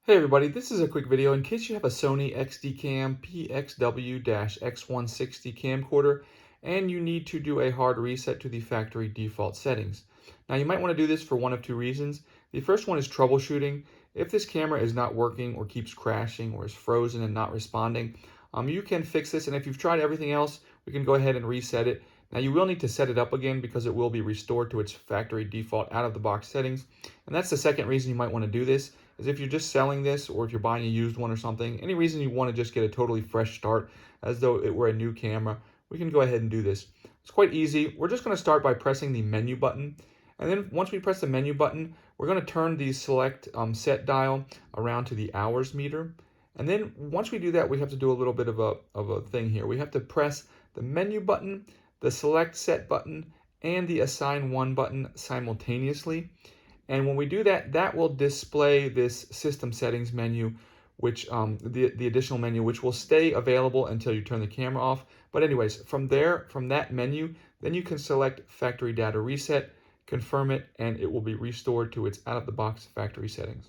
Hey everybody, this is a quick video in case you have a Sony XDCAM PXW-X160 camcorder and you need to do a hard reset to the factory default settings. Now you might want to do this for one of two reasons. The first one is troubleshooting. If this camera is not working or keeps crashing or is frozen and not responding, you can fix this, and if you've tried everything else, we can go ahead and reset it. Now you will need to set it up again because it will be restored to its factory default out of the box settings. And that's the second reason you might want to do this, is if you're just selling this or if you're buying a used one or something, any reason you want to just get a totally fresh start as though it were a new camera, we can go ahead and do this. It's quite easy. We're just going to start by pressing the menu button. And then once we press the menu button, we're going to turn the select set dial around to the hours meter. And then once we do that, we have to do a little bit of a thing here. We have to press the menu button, the select set button, and the assign one button simultaneously. And when we do that, that will display this system settings menu, which the additional menu, which will stay available until you turn the camera off. But anyways, from that menu, then you can select factory data reset, confirm it, and it will be restored to its out of the box factory settings.